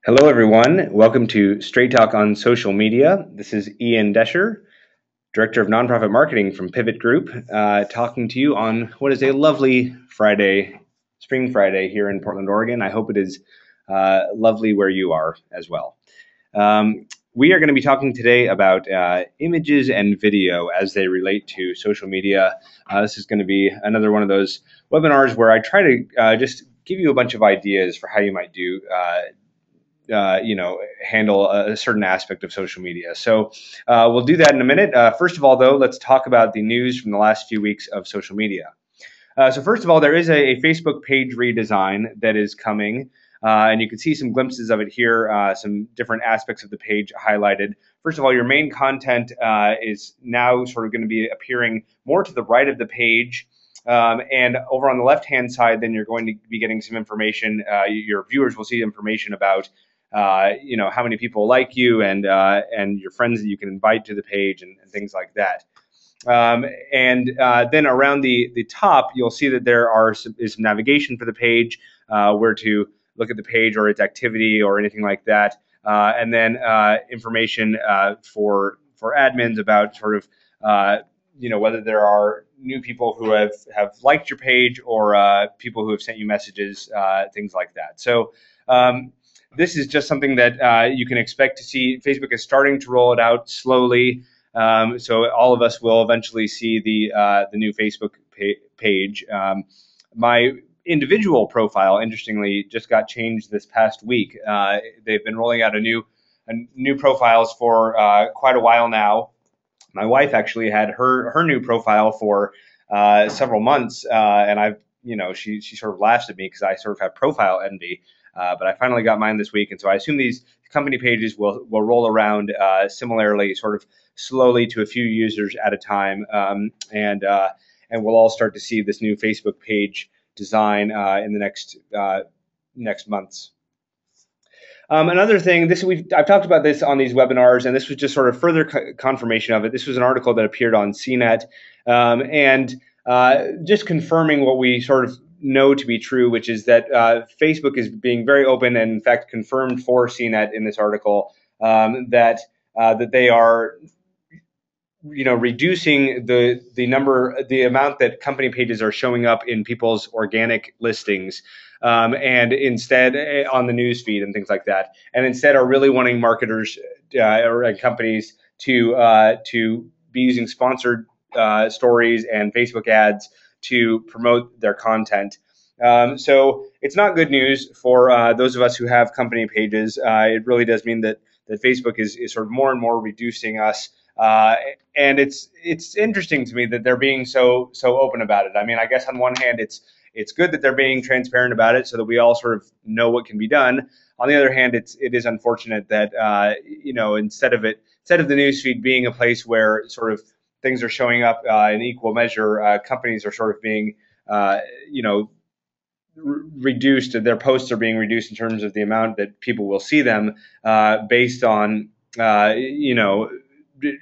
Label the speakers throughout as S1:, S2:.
S1: Hello, everyone. Welcome to Straight Talk on Social Media. This is Ian Desher, Director of Nonprofit Marketing from Pivot Group, talking to you on what is a lovely Friday, Spring Friday here in Portland, Oregon. I hope it is lovely where you are as well. We are going to be talking today about images and video as they relate to social media. This is going to be another one of those webinars where I try to just give you a bunch of ideas for how you might do handle a certain aspect of social media. So we'll do that in a minute. First of all, though, let's talk about the news from the last few weeks of social media. So first of all, there is a Facebook page redesign that is coming, and you can see some glimpses of it here, some different aspects of the page highlighted. First of all, your main content is now sort of going to be appearing more to the right of the page. And over on the left-hand side, then you're going to be getting some information. Your viewers will see information about how many people like you and your friends that you can invite to the page and things like that. Then around the top, you'll see that there is some navigation for the page, where to look at the page or its activity or anything like that. And then information for admins about sort of whether there are new people who have liked your page or people who have sent you messages, things like that. So this is just something that you can expect to see. Facebook is starting to roll it out slowly, so all of us will eventually see the new Facebook page. My individual profile, interestingly, just got changed this past week. They've been rolling out new profiles for quite a while now. My wife actually had her new profile for several months, and she sort of laughs at me because I sort of have profile envy. But I finally got mine this week, and so I assume these company pages will roll around similarly, sort of slowly to a few users at a time, and we'll all start to see this new Facebook page design in the next months. Another thing, I've talked about this on these webinars, and this was just sort of further confirmation of it. This was an article that appeared on CNET, and just confirming what we sort of know to be true, which is that Facebook is being very open and, in fact, confirmed for CNET in this article that they are, reducing the amount that company pages are showing up in people's organic listings, and instead on the news feed and things like that, and instead are really wanting marketers or companies to be using sponsored stories and Facebook ads to promote their content. So it's not good news for those of us who have company pages. It really does mean that Facebook is sort of more and more reducing us. And it's interesting to me that they're being so open about it. I mean, I guess on one hand, it's good that they're being transparent about it so that we all sort of know what can be done. On the other hand, it is unfortunate that instead of the newsfeed being a place where sort of things are showing up in equal measure, companies are sort of being reduced. Their posts are being reduced in terms of the amount that people will see them, based on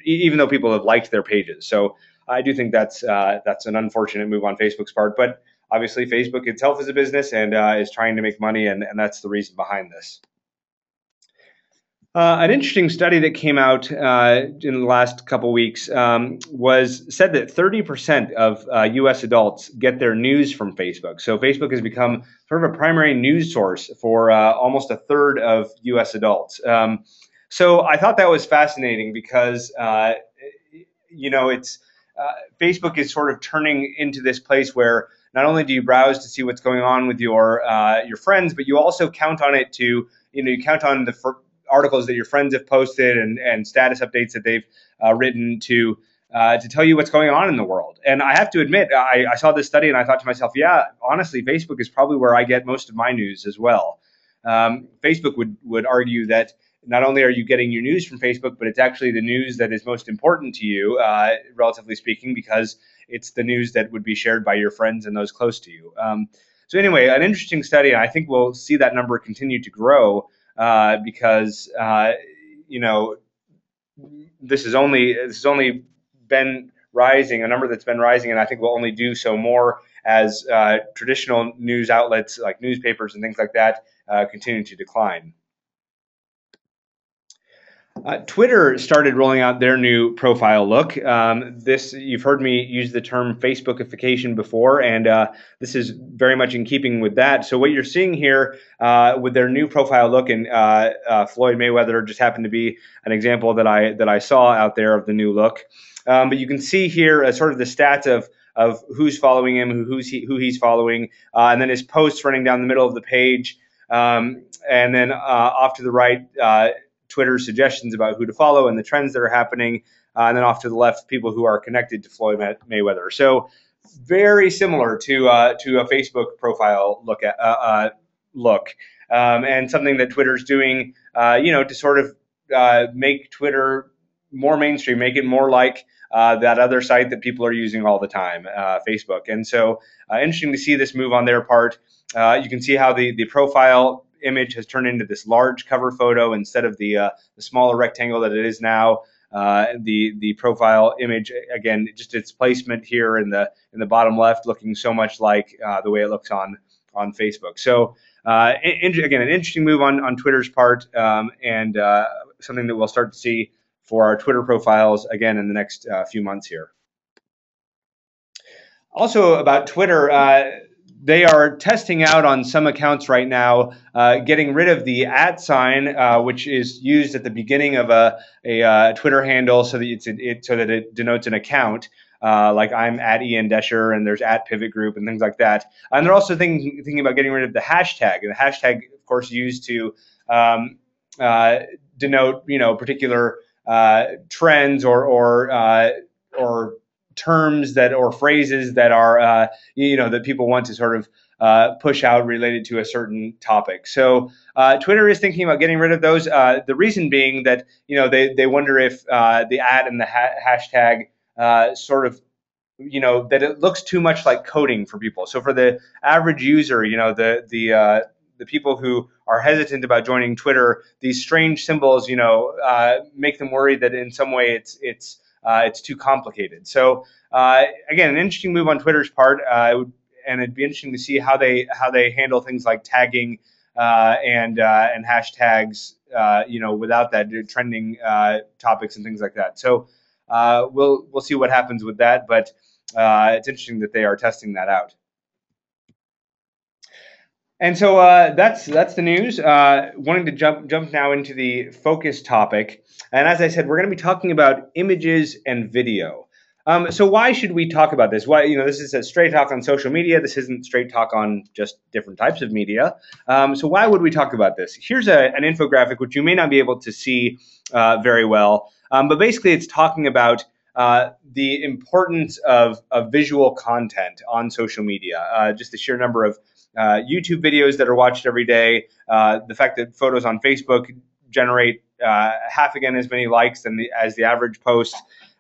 S1: even though people have liked their pages. So I do think that's an unfortunate move on Facebook's part, but obviously Facebook itself is a business and is trying to make money, and that's the reason behind this. An interesting study that came out in the last couple weeks said that 30% of U.S. adults get their news from Facebook. So Facebook has become sort of a primary news source for almost a third of U.S. adults. So I thought that was fascinating because Facebook is sort of turning into this place where not only do you browse to see what's going on with your friends, but you also count on it to you count on the articles that your friends have posted and status updates that they've written to tell you what's going on in the world. And I have to admit, I saw this study and I thought to myself, yeah, honestly, Facebook is probably where I get most of my news as well. Facebook would argue that not only are you getting your news from Facebook, but it's actually the news that is most important to you, relatively speaking, because it's the news that would be shared by your friends and those close to you. So anyway, an interesting study, and I think we'll see that number continue to grow because this has only been rising, a number that's been rising, and I think will only do so more as traditional news outlets like newspapers and things like that continue to decline. Twitter started rolling out their new profile look. You've heard me use the term Facebookification before, and this is very much in keeping with that. So what you're seeing here with their new profile look, and Floyd Mayweather just happened to be an example that I saw out there of the new look. But you can see here sort of the stats of who's following him, who he's following, and then his posts running down the middle of the page, and then off to the right. Twitter's suggestions about who to follow and the trends that are happening, and then off to the left, people who are connected to Floyd Mayweather. So very similar to a Facebook profile look, and something that Twitter's doing, to sort of make Twitter more mainstream, make it more like that other site that people are using all the time, Facebook. And so interesting to see this move on their part. You can see how the profile image has turned into this large cover photo instead of the smaller rectangle that it is now. The profile image, again, just its placement here in the bottom left, looking so much like the way it looks on Facebook. So again, an interesting move on Twitter's part, and something that we'll start to see for our Twitter profiles again in the next few months here. Also about Twitter, they are testing out on some accounts right now, getting rid of the @ sign, which is used at the beginning of a Twitter handle, so that it denotes an account. Like I'm at Ian Desher, and there's at Pivot Group and things like that. And they're also thinking about getting rid of the hashtag. And the hashtag, of course, used to denote particular trends or terms or phrases that are that people want to sort of push out related to a certain topic. So Twitter is thinking about getting rid of those. The reason being that they wonder if the @ and the hashtag sort of that it looks too much like coding for people. So for the average user, the people who are hesitant about joining Twitter, these strange symbols make them worry that in some way it's too complicated. So again, an interesting move on Twitter's part, and it'd be interesting to see how they handle things like tagging and hashtags, without that, trending topics and things like that. So we'll see what happens with that, but it's interesting that they are testing that out. And so that's the news. Wanting to jump now into the focus topic, and as I said, we're going to be talking about images and video. So why should we talk about this? Why this is a straight talk on social media. This isn't straight talk on just different types of media. So why would we talk about this? Here's an infographic which you may not be able to see very well, but basically it's talking about the importance of visual content on social media. Just the sheer number of YouTube videos that are watched every day, the fact that photos on Facebook generate half again as many likes as the average post.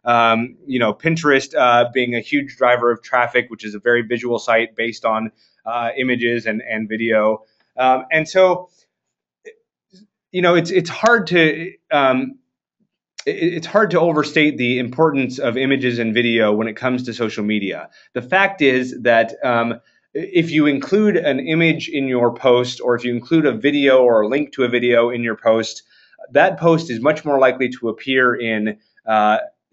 S1: Pinterest being a huge driver of traffic, which is a very visual site based on images and video, and so it's hard to overstate the importance of images and video when it comes to social media. The fact is that if you include an image in your post, or if you include a video or a link to a video in your post, that post is much more likely to appear in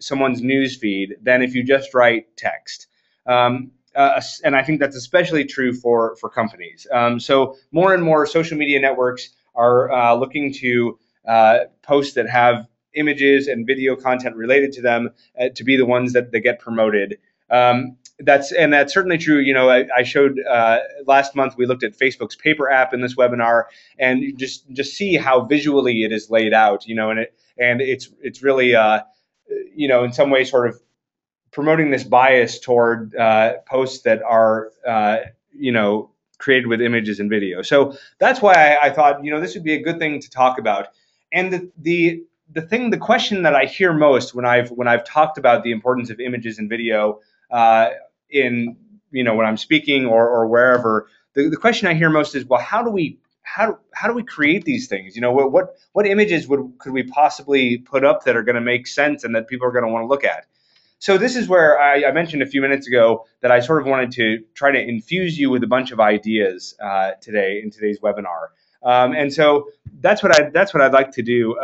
S1: someone's newsfeed than if you just write text. And I think that's especially true for companies. So more and more social media networks are looking to posts that have images and video content related to them to be the ones that get promoted. That's certainly true. I showed last month, we looked at Facebook's Paper app in this webinar, and you just see how visually it is laid out. And it's really in some way sort of promoting this bias toward posts that are created with images and video. So that's why I thought this would be a good thing to talk about. And the question that I hear most when I've talked about the importance of images and video when I'm speaking or wherever, the question I hear most is, well, how do we create these things? What images could we possibly put up that are going to make sense and that people are going to want to look at? So this is where I mentioned a few minutes ago that I sort of wanted to try to infuse you with a bunch of ideas today in today's webinar. And so that's what I'd like to do.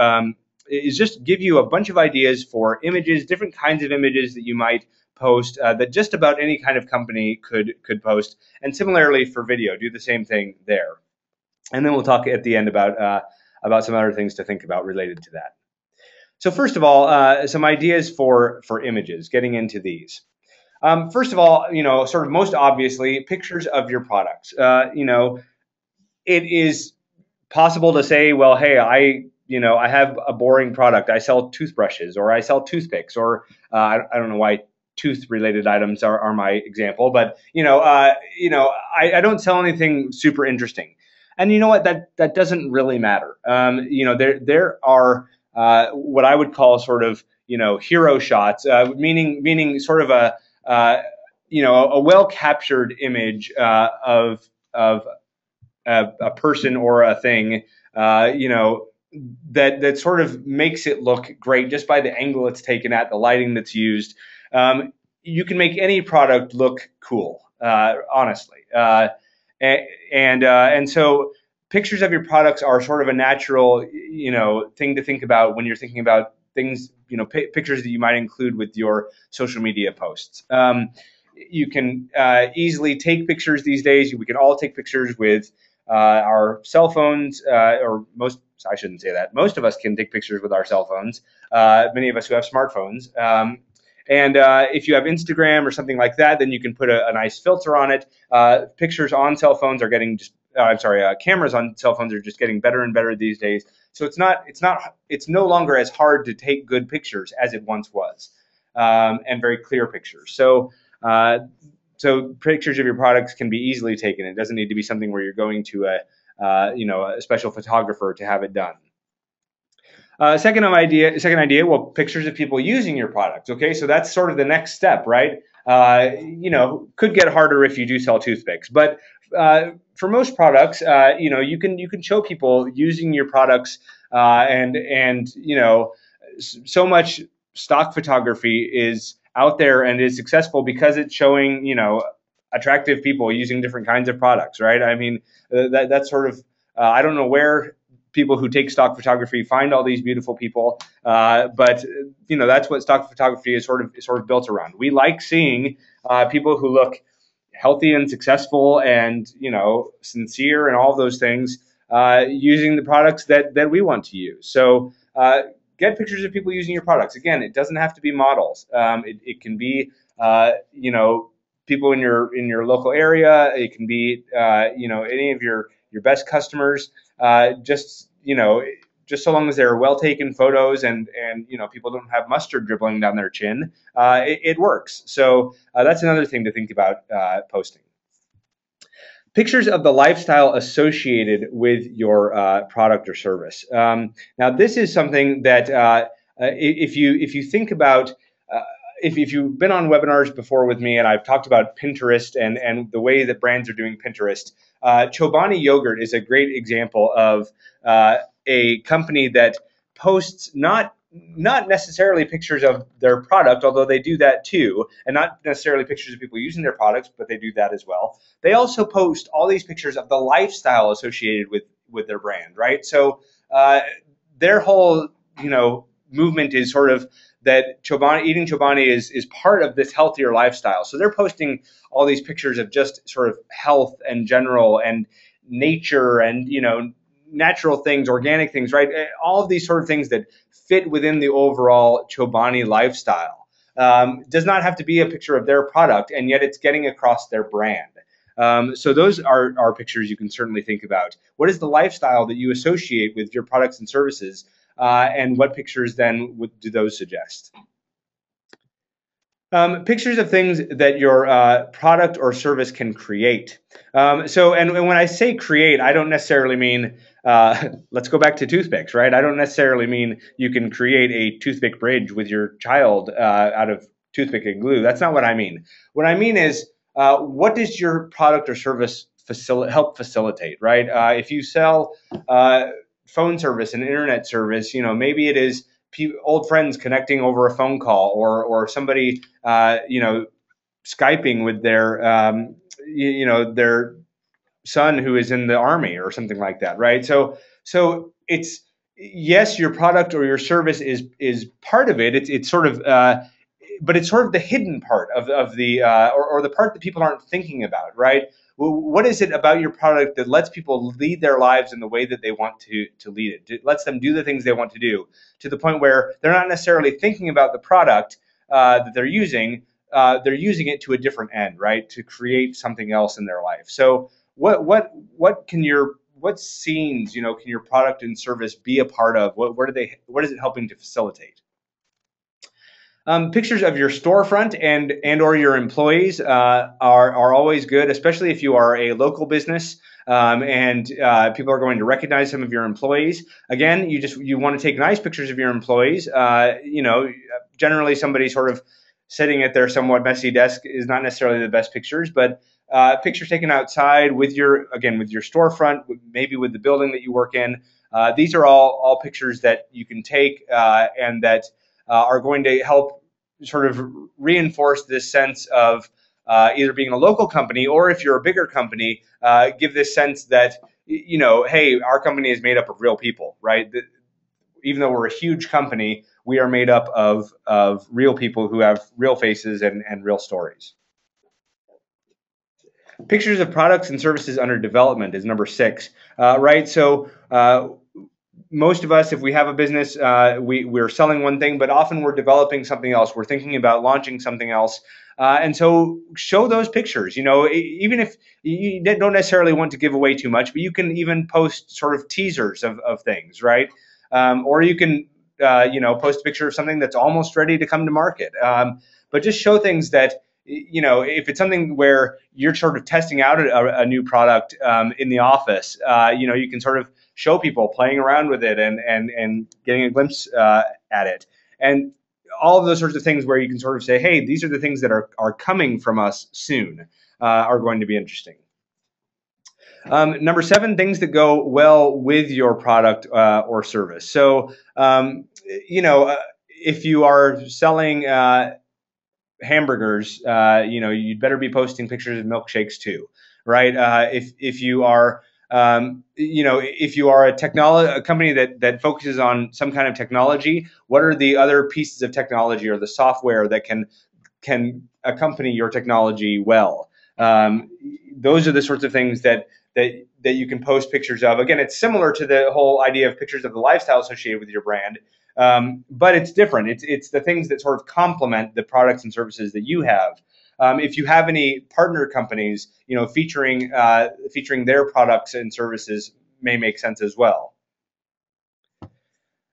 S1: is just give you a bunch of ideas for images, different kinds of images that you might post that just about any kind of company could post. And similarly for video, do the same thing there. And then we'll talk at the end about some other things to think about related to that. So first of all, some ideas for images, getting into these. First of all, sort of most obviously, pictures of your products. It is possible to say, well, hey, I have a boring product. I sell toothbrushes, or I sell toothpicks, or I don't know why tooth-related items are my example, but I don't sell anything super interesting. And you know what? That doesn't really matter. There are what I would call sort of hero shots, meaning sort of a well captured image of a person or a thing, that sort of makes it look great just by the angle it's taken at, the lighting that's used. You can make any product look cool, honestly. And so pictures of your products are sort of a natural, thing to think about when you're thinking about things, pictures that you might include with your social media posts. You can easily take pictures these days. We can all take pictures with our cell phones, or I shouldn't say that. Most of us can take pictures with our cell phones. Many of us who have smartphones. And if you have Instagram or something like that, then you can put a nice filter on it. Pictures on cell phones are getting cameras on cell phones are just getting better and better these days. So it's no longer as hard to take good pictures as it once was, and very clear pictures. So pictures of your products can be easily taken. It doesn't need to be something where you're going to a special photographer to have it done. Second idea, well, pictures of people using your products. Okay, so that's sort of the next step, right? Could get harder if you do sell toothpicks, but for most products, you can show people using your products, and so much stock photography is out there and is successful because it's showing attractive people using different kinds of products, right? I mean, that's sort of I don't know where people who take stock photography find all these beautiful people, but that's what stock photography is sort of built around. We like seeing people who look healthy and successful and sincere and all of those things using the products that we want to use. So get pictures of people using your products. Again, it doesn't have to be models. It can be people in your local area. It can be any of your best customers. Just so long as they're well taken photos and people don't have mustard dribbling down their chin, it works. So that's another thing to think about posting. Pictures of the lifestyle associated with your product or service. Now, this is something that if you think about, if you've been on webinars before with me, and I've talked about Pinterest and the way that brands are doing Pinterest, Chobani Yogurt is a great example of a company that posts not necessarily pictures of their product, although they do that too, and not necessarily pictures of people using their products, but they do that as well. They also post all these pictures of the lifestyle associated with their brand, right? So their whole movement is sort of that eating Chobani is part of this healthier lifestyle. So they're posting all these pictures of just sort of health and general and nature and natural things, organic things, right? All of these sort of things that fit within the overall Chobani lifestyle. Does not have to be a picture of their product, and yet it's getting across their brand. So those are pictures you can certainly think about. What is the lifestyle that you associate with your products and services, and what pictures then do those suggest? Pictures of things that your product or service can create. And when I say create, I don't necessarily mean, let's go back to toothpicks, right? I don't necessarily mean you can create a toothpick bridge with your child out of toothpick and glue. That's not what I mean. What I mean is, what does your product or service help facilitate, right? If you sell phone service and internet service, maybe it is old friends connecting over a phone call, or somebody Skyping with their their son who is in the army or something like that, right? So it's yes, your product or your service is part of it. It's sort of but it's sort of the hidden part of the or the part that people aren't thinking about, right? What is it about your product that lets people lead their lives in the way that they want to lead it? It lets them do the things they want to do to the point where they're not necessarily thinking about the product that they're using it to a different end, right? To create something else in their life. So what scenes, can your product and service be a part of? What is it helping to facilitate? Pictures of your storefront and or your employees are always good, especially if you are a local business and people are going to recognize some of your employees. Again, you want to take nice pictures of your employees. Generally somebody sort of sitting at their somewhat messy desk is not necessarily the best pictures, but pictures taken outside with your storefront, maybe with the building that you work in. These are all pictures that you can take and that are going to help sort of reinforce this sense of either being a local company, or if you're a bigger company, give this sense that, hey, our company is made up of real people, right? Even though we're a huge company, we are made up of real people who have real faces and real stories. Pictures of products and services under development is number 6, right? So most of us, if we have a business, we're selling one thing, but often we're developing something else. We're thinking about launching something else. And so show those pictures, even if you don't necessarily want to give away too much, but you can even post sort of teasers of things, right? Or you can, post a picture of something that's almost ready to come to market. But just show things that, if it's something where you're sort of testing out a new product in the office, you can sort of show people playing around with it and getting a glimpse at it. And all of those sorts of things where you can sort of say, hey, these are the things that are coming from us soon are going to be interesting. Number 7, things that go well with your product or service. So, if you are selling hamburgers, you'd better be posting pictures of milkshakes too, right? If you are if you are a company that focuses on some kind of technology, what are the other pieces of technology or the software that can accompany your technology well? Those are the sorts of things that you can post pictures of. Again, it's similar to the whole idea of pictures of the lifestyle associated with your brand, but it's different. It's the things that sort of complement the products and services that you have. If you have any partner companies, featuring their products and services may make sense as well.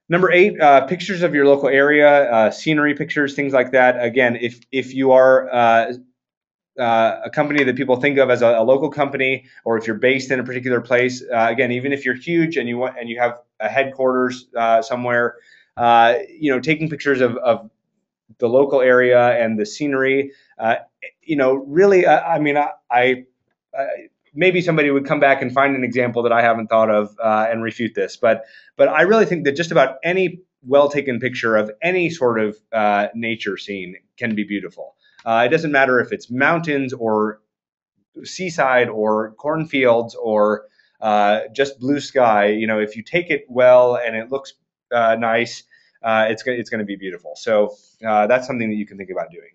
S1: Number 8, pictures of your local area, scenery pictures, things like that. Again, if you are a company that people think of as a local company, or if you're based in a particular place, again, even if you're huge and you have a headquarters somewhere, taking pictures of the local area and the scenery, really, maybe somebody would come back and find an example that I haven't thought of and refute this, but I really think that just about any well-taken picture of any sort of nature scene can be beautiful. It doesn't matter if it's mountains or seaside or cornfields or just blue sky. If you take it well and it looks nice, it's going to be beautiful. So that's something that you can think about doing.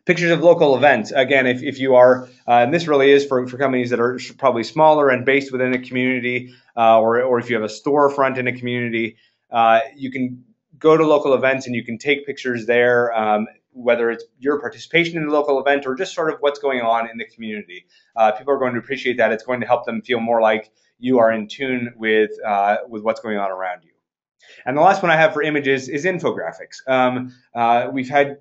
S1: Pictures of local events. Again, if you are, and this really is for companies that are probably smaller and based within a community, or if you have a storefront in a community, you can go to local events and you can take pictures there, whether it's your participation in the local event or just sort of what's going on in the community. People are going to appreciate that. It's going to help them feel more like you are in tune with what's going on around you. And the last one I have for images is infographics. We've had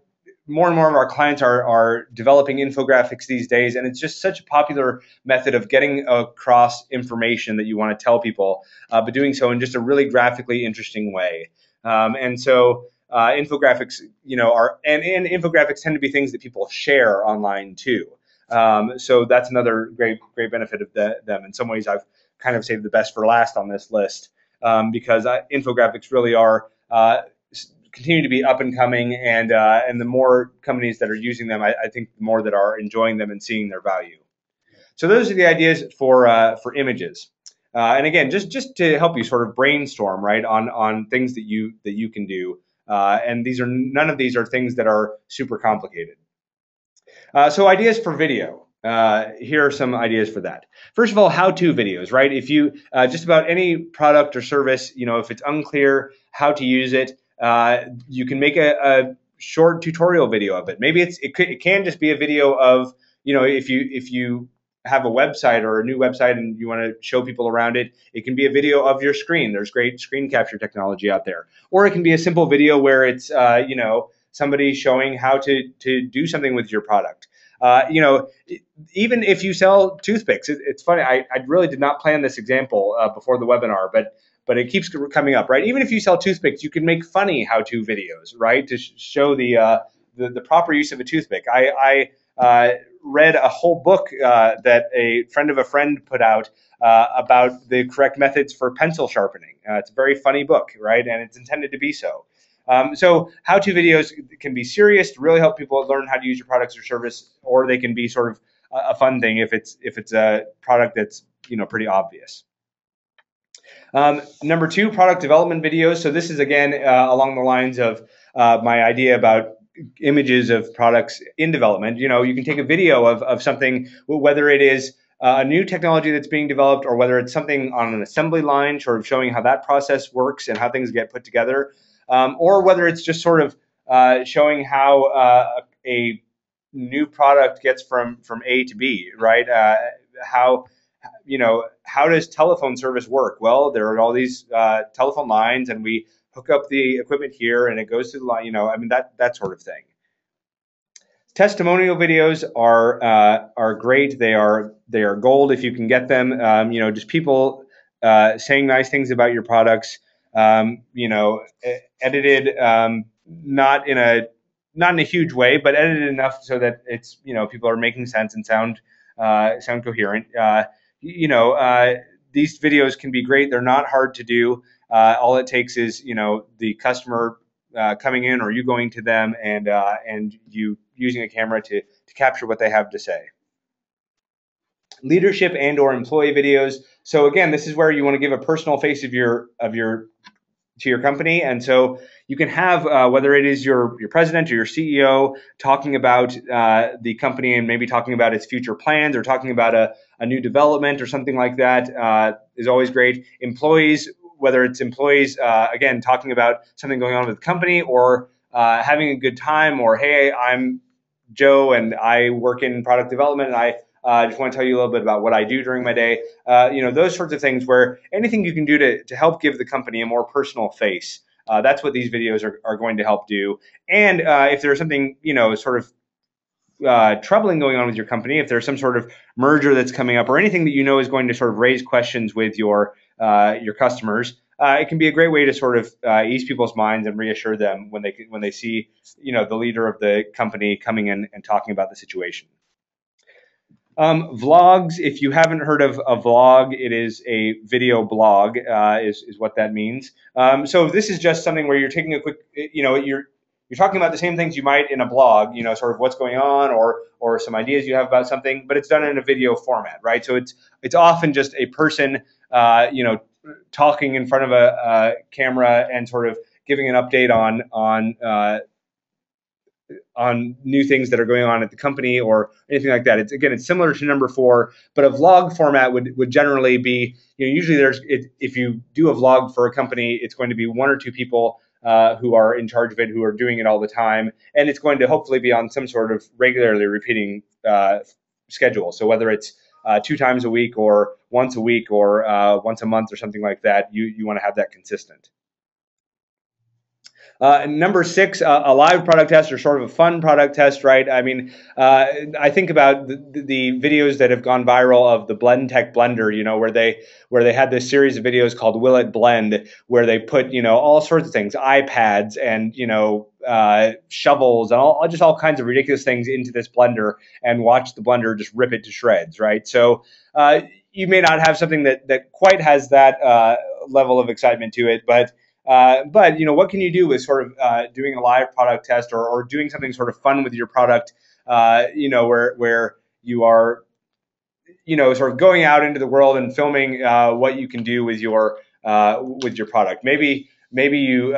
S1: more and more of our clients are developing infographics these days, and it's just such a popular method of getting across information that you want to tell people, but doing so in just a really graphically interesting way. And so infographics, and infographics tend to be things that people share online too. So that's another great benefit of them. In some ways, I've kind of saved the best for last on this list, because infographics really are continue to be up and coming, and the more companies that are using them, I think the more that are enjoying them and seeing their value. So those are the ideas for images. And again, just to help you sort of brainstorm, right, on things that you can do. And none of these are things that are super complicated. So ideas for video. Here are some ideas for that. First of all, how-to videos, right? If you just about any product or service, if it's unclear how to use it, you can make a short tutorial video of it. Maybe it can just be a video of, if you have a website or a new website and you want to show people around it, it can be a video of your screen. There's great screen capture technology out there. Or it can be a simple video where it's, somebody showing how to do something with your product. Even if you sell toothpicks, it's funny. I really did not plan this example before the webinar, but it keeps coming up, right? Even if you sell toothpicks, you can make funny how-to videos, right, to show the proper use of a toothpick. I read a whole book that a friend of a friend put out about the correct methods for pencil sharpening. It's a very funny book, right, and it's intended to be so. So how-to videos can be serious to really help people learn how to use your products or service, or they can be sort of a fun thing if it's a product that's pretty obvious. Number two, product development videos. So this is again along the lines of my idea about images of products in development. You can take a video of something, whether it is a new technology that's being developed or whether it's something on an assembly line, sort of showing how that process works and how things get put together. Or whether it's just sort of showing how a new product gets from A to B, right? How does telephone service work? Well, there are all these telephone lines, and we hook up the equipment here, and it goes to the line. That sort of thing. Testimonial videos are great. They are gold if you can get them. Just people saying nice things about your products. Edited, not in a huge way, but edited enough so that it's people are making sense and sound coherent. These videos can be great. They're not hard to do. All it takes is the customer coming in or you going to them and you using a camera to capture what they have to say. Leadership and or employee videos. So again, this is where you want to give a personal face to your company, and so you can have whether it is your president or your CEO talking about the company and maybe talking about its future plans or talking about a new development or something like that is always great. Employees, whether it's employees again talking about something going on with the company or having a good time, or hey, I'm Joe and I work in product development and I just want to tell you a little bit about what I do during my day. Those sorts of things where anything you can do to help give the company a more personal face. That's what these videos are going to help do. And if there's something, sort of troubling going on with your company, if there's some sort of merger that's coming up or anything that is going to sort of raise questions with your customers, it can be a great way to sort of ease people's minds and reassure them when they see, the leader of the company coming in and talking about the situation. Vlogs, if you haven't heard of a vlog, it is a video blog, is what that means. So this is just something where you're taking a quick, you're talking about the same things you might in a blog, sort of what's going on or some ideas you have about something, but it's done in a video format, right? So it's often just a person, talking in front of a camera and sort of giving an update on new things that are going on at the company or anything like that. It's similar to number 4, but a vlog format would generally be, usually if you do a vlog for a company, it's going to be 1 or 2 people who are in charge of it, who are doing it all the time, and it's going to hopefully be on some sort of regularly repeating schedule. So whether it's 2 times a week or once a week or once a month or something like that, you want to have that consistent. Number 6, a live product test or sort of a fun product test, right? I mean, I think about the videos that have gone viral of the Blendtec blender, where they had this series of videos called Will It Blend, where they put, all sorts of things, iPads and, shovels and all kinds of ridiculous things into this blender and watch the blender just rip it to shreds, right? So you may not have something that quite has that level of excitement to it, but what can you do with sort of doing a live product test or doing something sort of fun with your product, where you are sort of going out into the world and filming what you can do with your product. Maybe you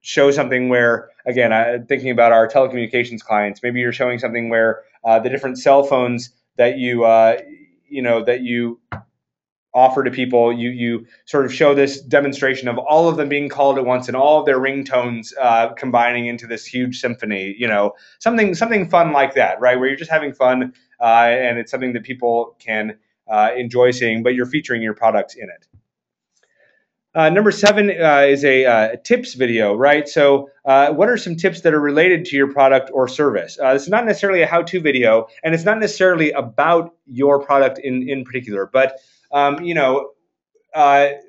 S1: show something where, again, thinking about our telecommunications clients, maybe you're showing something where the different cell phones that you offer to people, you sort of show this demonstration of all of them being called at once and all of their ringtones combining into this huge symphony. Something fun like that, right? Where you're just having fun and it's something that people can enjoy seeing, but you're featuring your products in it. Number 7 is a tips video, right? So what are some tips that are related to your product or service? This is not necessarily a how-to video, and it's not necessarily about your product in particular, but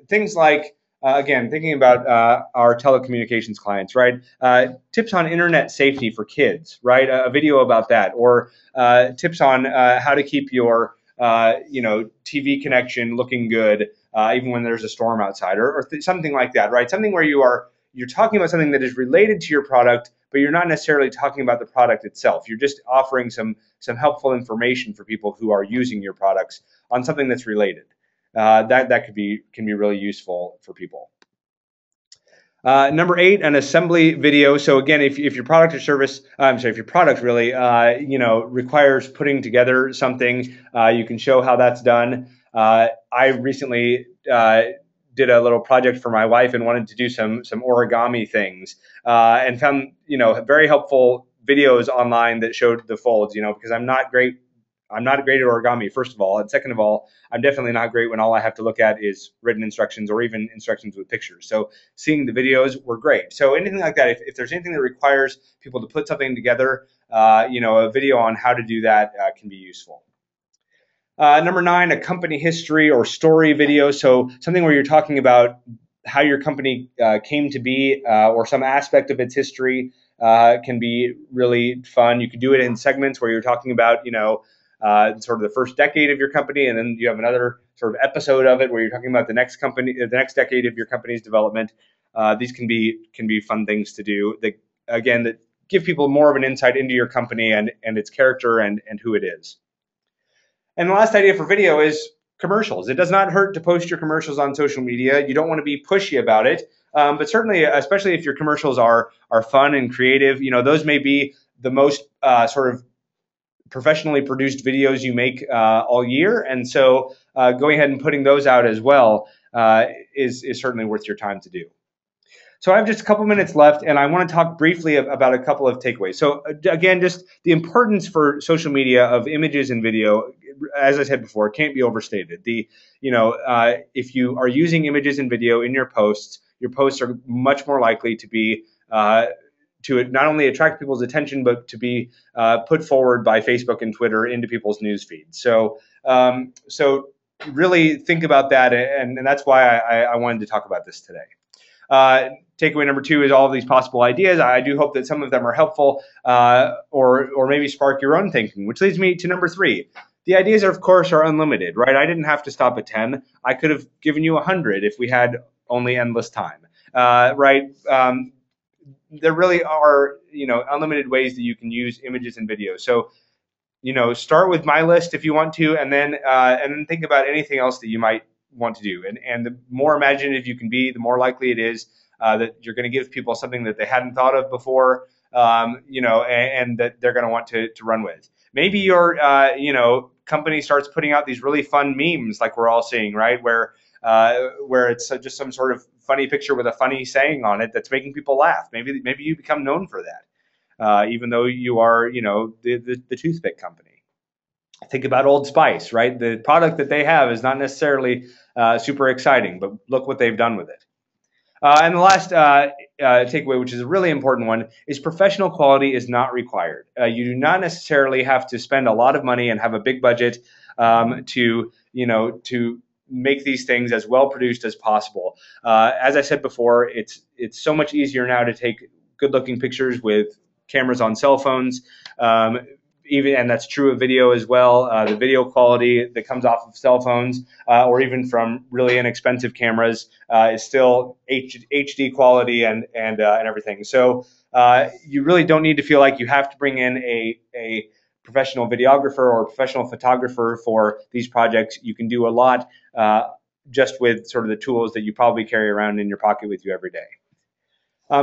S1: things like, again, thinking about our telecommunications clients, right? Tips on internet safety for kids, right? A video about that, or tips on how to keep your TV connection looking good, even when there's a storm outside, or something like that, right? Something where you're talking about something that is related to your product, but you're not necessarily talking about the product itself. You're just offering some helpful information for people who are using your products on something that's related. That can be really useful for people. Number 8, an assembly video. So again, if your product or service, if your product really, requires putting together something, you can show how that's done. I recently did a little project for my wife and wanted to do some origami things, and found very helpful videos online that showed the folds. Because I'm not great at origami, first of all, and second of all, I'm definitely not great when all I have to look at is written instructions or even instructions with pictures. So seeing the videos were great. So anything like that, if there's anything that requires people to put something together, a video on how to do that can be useful. Number 9, a company history or story video. So something where you're talking about how your company came to be, or some aspect of its history can be really fun. You can do it in segments where you're talking about, sort of the first decade of your company, and then you have another sort of episode of it where you're talking about the next decade of your company's development. These can be fun things to do that give people more of an insight into your company and its character and who it is. And the last idea for video is commercials. It does not hurt to post your commercials on social media. You don't want to be pushy about it, but certainly, especially if your commercials are fun and creative, those may be the most sort of professionally produced videos you make all year, and so going ahead and putting those out as well is certainly worth your time to do. So I have just a couple minutes left, and I want to talk briefly about a couple of takeaways. So again, just the importance for social media of images and video, as I said before, can't be overstated. If you are using images and video in your posts are much more likely to be to not only attract people's attention, but to be put forward by Facebook and Twitter into people's news feeds. So really think about that, and that's why I wanted to talk about this today. Takeaway number 2 is all of these possible ideas. I do hope that some of them are helpful, or maybe spark your own thinking, which leads me to number 3. The ideas, of course, are unlimited, right? I didn't have to stop at 10. I could have given you 100 if we had only endless time, right? There really are, unlimited ways that you can use images and videos. So, start with my list if you want to, and then think about anything else that you might want to do. And the more imaginative you can be, the more likely it is that you're going to give people something that they hadn't thought of before, and that they're going to want to run with. Maybe your, company starts putting out these really fun memes like we're all seeing, right? Where it's just some sort of funny picture with a funny saying on it that's making people laugh. Maybe you become known for that, even though you are, the toothpick company. Think about Old Spice, right? The product that they have is not necessarily super exciting, but look what they've done with it. And the last takeaway, which is a really important one, is professional quality is not required. You do not necessarily have to spend a lot of money and have a big budget to make these things as well produced as possible. As I said before, it's so much easier now to take good-looking pictures with cameras on cell phones. And that's true of video as well. The video quality that comes off of cell phones, or even from really inexpensive cameras, is still HD quality and everything. So you really don't need to feel like you have to bring in a professional videographer or professional photographer for these projects, you can do a lot just with sort of the tools that you probably carry around in your pocket with you every day.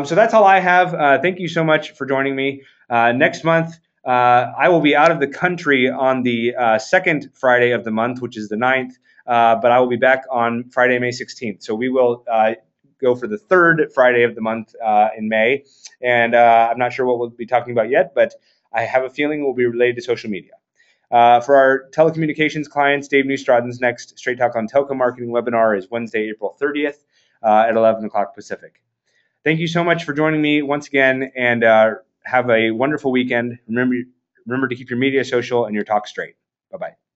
S1: So that's all I have. Thank you so much for joining me. Next month, I will be out of the country on the second Friday of the month, which is the 9th, but I will be back on Friday, May 16th. So we will go for the third Friday of the month in May. And I'm not sure what we'll be talking about yet, but I have a feeling it will be related to social media. For our telecommunications clients, Dave Neustraden's next Straight Talk on Telco Marketing webinar is Wednesday, April 30th at 11 o'clock Pacific. Thank you so much for joining me once again, and have a wonderful weekend. Remember to keep your media social and your talk straight. Bye-bye.